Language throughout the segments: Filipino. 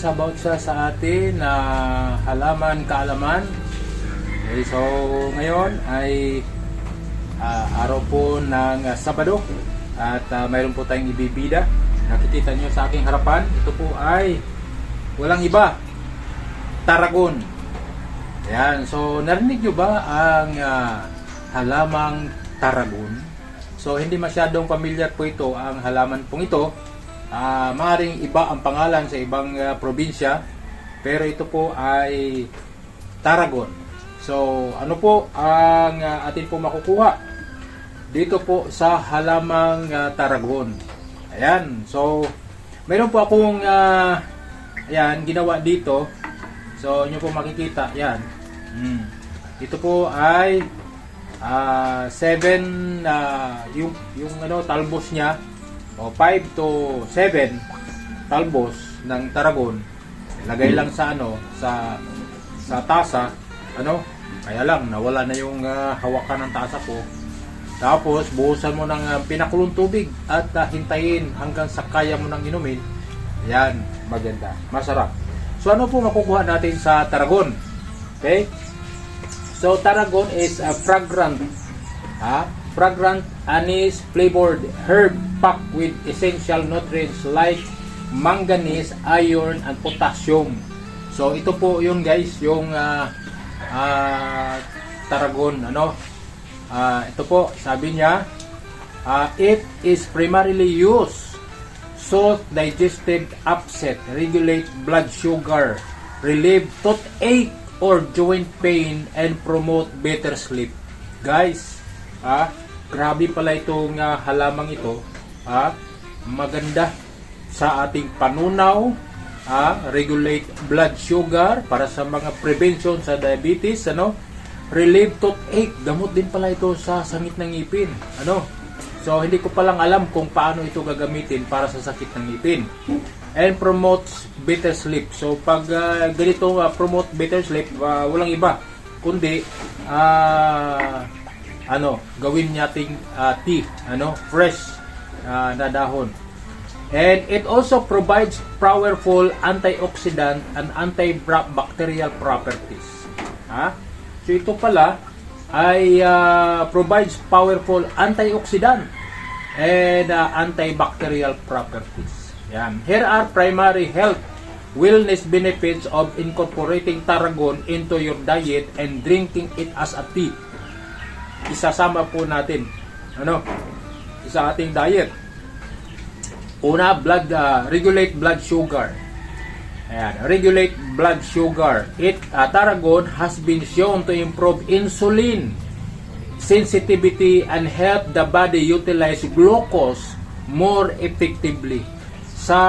about sa atin na halaman kaalaman. Okay, so ngayon ay araw po ng Sabado at mayroon po tayong ibibida. Nakikita nyo sa aking harapan, ito po ay walang iba, Tarragon. Ayan, so narinig nyo ba ang halamang Tarragon? So hindi masyadong familiar po ito ang halaman pong ito. Maaaring iba ang pangalan sa ibang probinsya, pero ito po ay Tarragon. So ano po ang atin po makukuha dito po sa halamang Tarragon? Ayan, so mayroon po akong ayan, ginawa dito. So nyo po makikita, yan. Ito po ay 7 yung ano, talbos niya, o 5 to 7 talbos ng Tarragon. Lagay lang sa ano, sa tasa, ano? Kaya lang nawala na yung hawakan ng tasa ko. Tapos buhusan mo ng pinakulong tubig at hintayin hanggang sa kaya mo nang inumin. Yan, maganda, masarap. So ano po makukuha natin sa Tarragon? Okay? So Tarragon is a fragrant anise flavored herb packed with essential nutrients like manganese, iron, and potassium. So ito po yun guys, yung Tarragon, ano? Ito po, sabi niya, it is primarily used salt digestive upset, regulate blood sugar, relieve toothache or joint pain, and promote better sleep. Guys, grabe pala itong halamang ito. Maganda sa ating panunaw, regulate blood sugar para sa mga prevention sa diabetes, ano? Relieve toothache, gamot din pala ito sa sangit ng ngipin, ano? So hindi ko palang alam kung paano ito gagamitin para sa sakit ng ngipin. And promotes better sleep. So pag ganito promote better sleep, walang iba kundi ano, gawin nating tea, ano, fresh na dahon. And it also provides powerful antioxidant and antibacterial properties. So ito pala ay provides powerful antioxidant and antibacterial properties. Yan. Here are primary health wellness benefits of incorporating Tarragon into your diet and drinking it as a tea. Isasama po natin, ano, sa ating diet. Una, regulate blood sugar. Ayan, regulate blood sugar. Tarragon has been shown to improve insulin sensitivity and help the body utilize glucose more effectively. Sa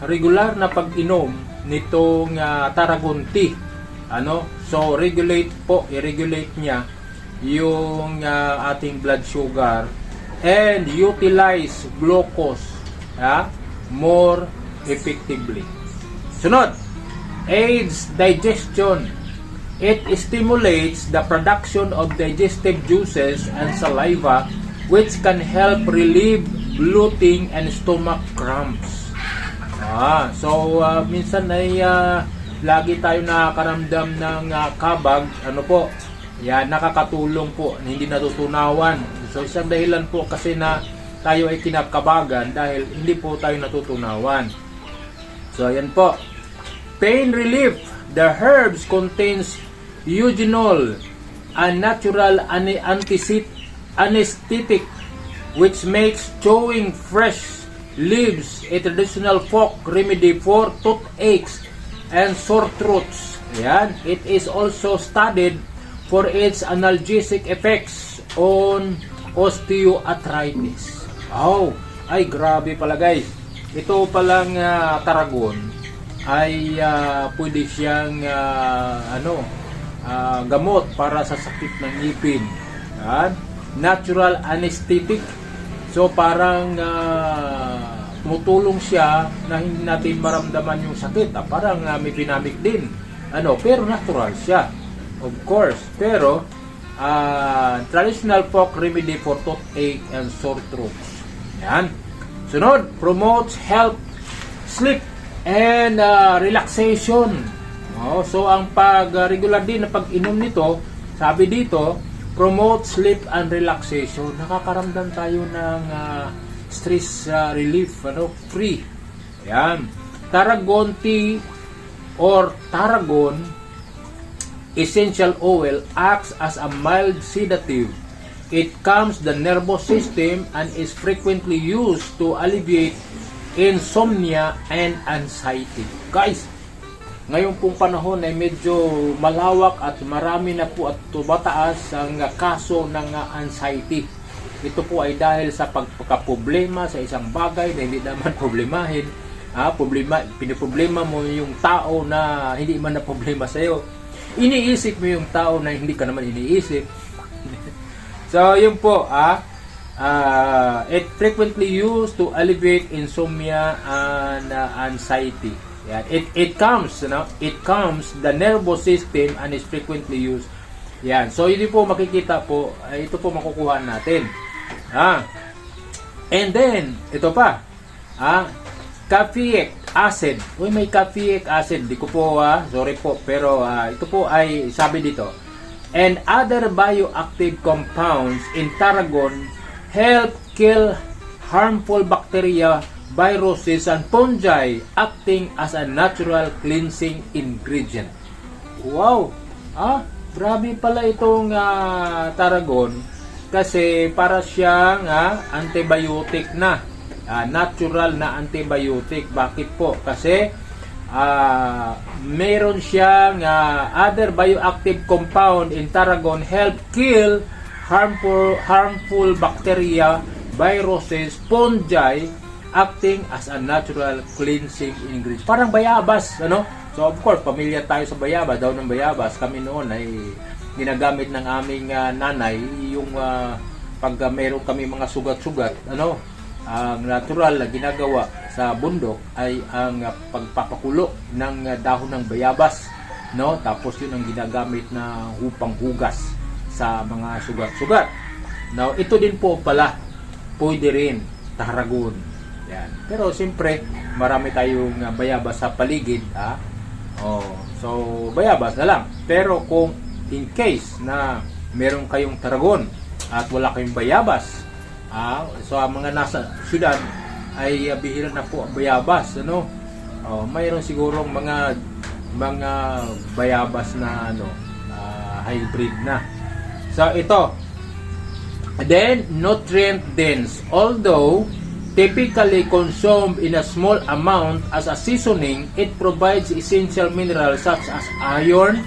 regular na pag-inom nitong Tarragon tea, ano, so i-regulate niya yung ating blood sugar and utilize glucose more effectively. Sunod, aids digestion. It stimulates the production of digestive juices and saliva, which can help relieve bloating and stomach cramps. So minsan ay lagi tayo nakakaramdam ng kabag, ano po, yan, nakakatulong po, hindi natutunawan. So isang dahilan po kasi na tayo ay kinakabagan dahil hindi po tayo natutunawan. So ayan po. Pain relief. The herbs contains eugenol, a natural anesthetic which makes chewing fresh leaves a traditional folk remedy for toothaches and sore throats. Yan. It is also studied for its analgesic effects on osteoarthritis. Ay grabe pala guys. Ito palang Tarragon ay pwede siyang gamot para sa sakit ng ngipin. Natural anesthetic. So parang tumutulong siya na hindi natin maramdaman yung sakit. Parang may pinamik din. Pero natural siya. Of course. Pero traditional folk remedy for toothache and sore throats. Yan. Sunod, promotes health sleep. and relaxation. So ang regular din na pag-inom nito, sabi dito, promote sleep and relaxation. Nakakaramdam tayo ng stress relief, free. Ayan. Tarragon tea or tarragon essential oil acts as a mild sedative. It calms the nervous system and is frequently used to alleviate insomnia and anxiety. Guys, ngayon pong panahon ay medyo malawak at marami na po at tumataas ang kaso ng anxiety. Ito po ay dahil sa pagkakaproblema sa isang bagay na hindi naman problemahin. Pinoproblema mo yung tao na hindi man na problema sa iyo. Iniisip mo yung tao na hindi ka naman iniisip. So, yun po, it frequently used to alleviate insomnia and anxiety. Yeah, it calms the nervous system and is frequently used. Yan. So, hindi po makikita po, ito po makukuha natin. And then, ito pa, caffeic acid. Uy, may caffeic acid. Di ko po, sorry po, pero ito po ay sabi dito, and other bioactive compounds in tarragon help kill harmful bacteria, viruses, and fungi, acting as a natural cleansing ingredient. Wow! Grabe pala itong tarragon kasi para siyang antibiotic na. Natural na antibiotic. Bakit po? Kasi meron siyang other bioactive compound in tarragon help kill harmful bacteria, viruses, fungi, acting as a natural cleansing ingredient. Parang bayabas, So of course, pamilya tayo sa bayabas, daw ng bayabas. Kami noon ay ginagamit ng aming nanay yung pag meron kami mga sugat-sugat, ang natural na ginagawa sa bundok ay ang pagpapakulo ng dahon ng bayabas, tapos yun ang ginagamit na upang hugas sa mga sugat-sugat. Now, ito din po pala pwede rin tarragon. Yan. Pero siyempre, marami tayong bayabas sa paligid, so bayabas na lang. Pero kung in case na meron kayong tarragon at wala kayong bayabas, so ang mga nasa syudad ay bihira na po ang bayabas, mayroon sigurong mga bayabas na hybrid na. So ito, then nutrient dense, although typically consumed in a small amount as a seasoning, it provides essential minerals such as iron,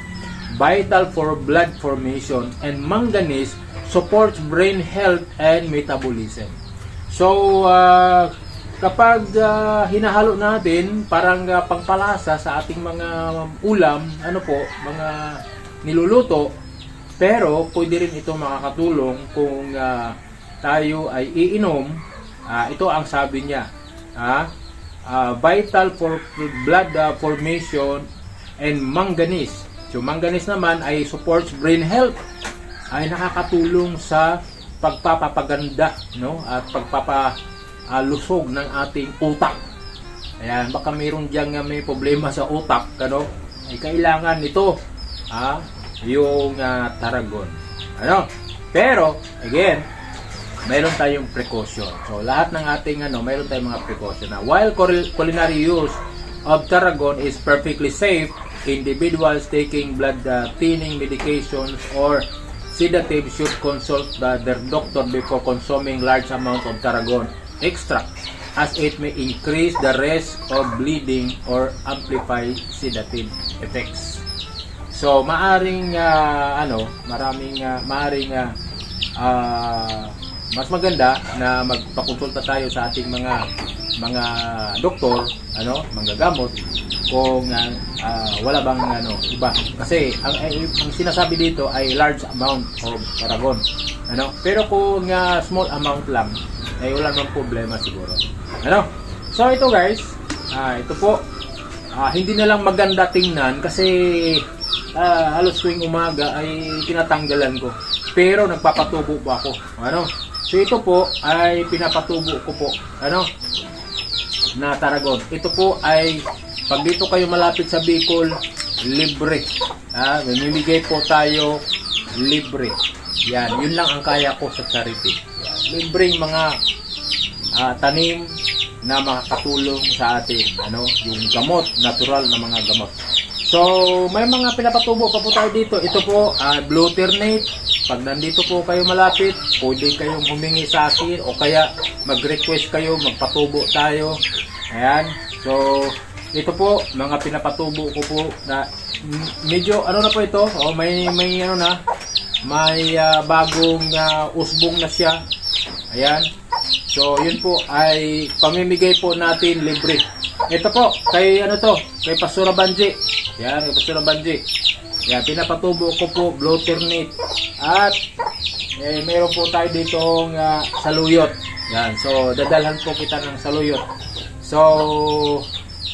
vital for blood formation, and manganese, supports brain health and metabolism. So, kapag hinahalo natin, parang pangpalasa sa ating mga ulam, mga niluluto, pero pwede rin ito makakatulong kung tayo ay iinom. Ito ang sabi niya, vital for blood formation and manganese. So, manganese naman ay supports brain health, ay nakakatulong sa pagpapaganda, at pagpapalusog ng ating utak. Ayan, baka mayroon diyang may problema sa utak, ay kailangan nito, yung tarragon. Pero again, mayroon tayong precaution. So lahat ng ating mayroon tayong mga precaution na while culinary use of tarragon is perfectly safe, individuals taking blood thinning medications or sedatives should consult their doctor before consuming large amount of tarragon extract, as it may increase the risk of bleeding or amplify sedative effects. So maaring mas maganda na magpakonsulta tayo sa ating mga doktor, manggagamot, kung wala bang iba. Kasi ang sinasabi dito ay large amount of tarragon. Pero kung small amount lang, ay wala namang problema siguro. So ito guys, ito po, hindi na lang maganda tingnan kasi halos tuwing umaga ay tinatanggalan ko. Pero nagpapatubo pa ako. So ito po ay pinapatubo ko po. na Tarragon. Ito po ay, pag dito kayo malapit sa Bicol, libre. Mamimigay po tayo libre. Yan, yun lang ang kaya ko sa charity. Yan, libreng mga tanim na makakatulong sa atin. Yung gamot, natural na mga gamot. So, may mga pinapatubo pa po tayo dito. Ito po, Bluternate. Pag nandito po kayo malapit, pwede kayong humingi sa akin o kaya mag-request kayo, magpatubo tayo. Ayan. So, ito po, mga pinapatubo ko po na medyo, na po ito? May bagong usbong na siya. Ayan. So, yun po ay pamimigay po natin libre. Ito po, kay kay Pastora Banji. Yan, kay Pastora Banji. Yan, pinapatubo ko po, Bluternate. At, meron po tayo ditong saluyot. Yan, so, dadalhan po kita ng saluyot. So,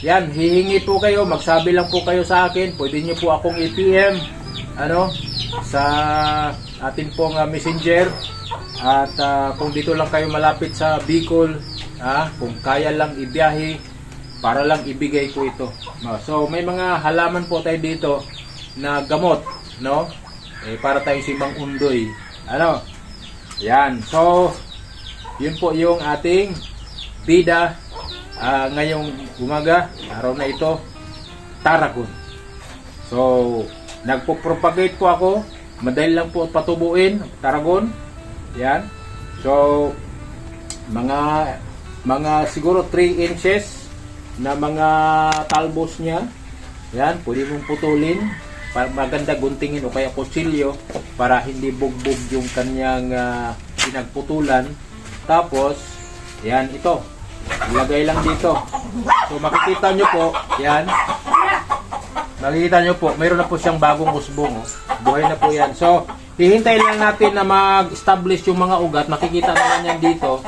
yan, hihingi po kayo, magsabi lang po kayo sa akin. Pwede nyo po akong i-PM, sa atin pong messenger. At kung dito lang kayo malapit sa Bicol, kung kaya lang ibiyahe, para lang ibigay ko ito. So, may mga halaman po tayo dito na gamot, para tayo simbang undoy. Yan. So, yun po yung ating bida ngayong umaga, araw na ito, Tarragon. So, nagpo-propagate po ako. Madali lang po patubuin, Tarragon. Yan. So, mga siguro 3 inches na mga talbos niya. Yan, pwede mong putulin. Maganda guntingin o kaya kutsilyo para hindi bugbog yung kanyang pinagputulan. Tapos, yan, ito. Ilagay lang dito. So, makikita nyo po, yan. Makikita nyo po, mayroon na po siyang bagong usbong. Buhay na po yan. So, hihintay lang natin na mag-establish yung mga ugat. Makikita naman yan dito,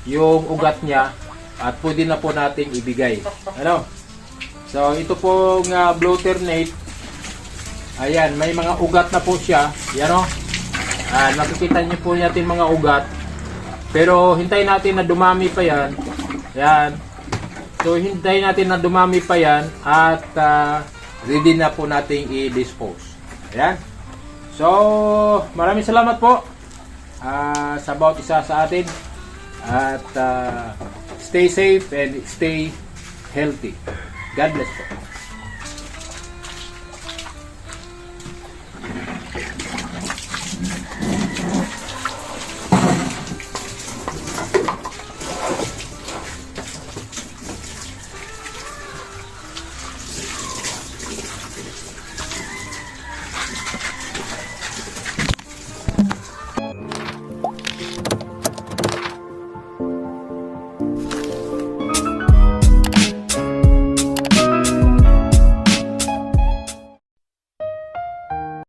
yung ugat niya. At pwede na po natin ibigay. So, ito pong Bluternate. Ayan, may mga ugat na po siya. Yan makikita niyo po natin mga ugat. Pero hintayin natin na dumami pa yan. Yan. So, hintayin natin na dumami pa yan. At ready na po nating i-dispose. Ayan. So, maraming salamat po sa bawat isa sa atin. At stay safe and stay healthy. God bless po.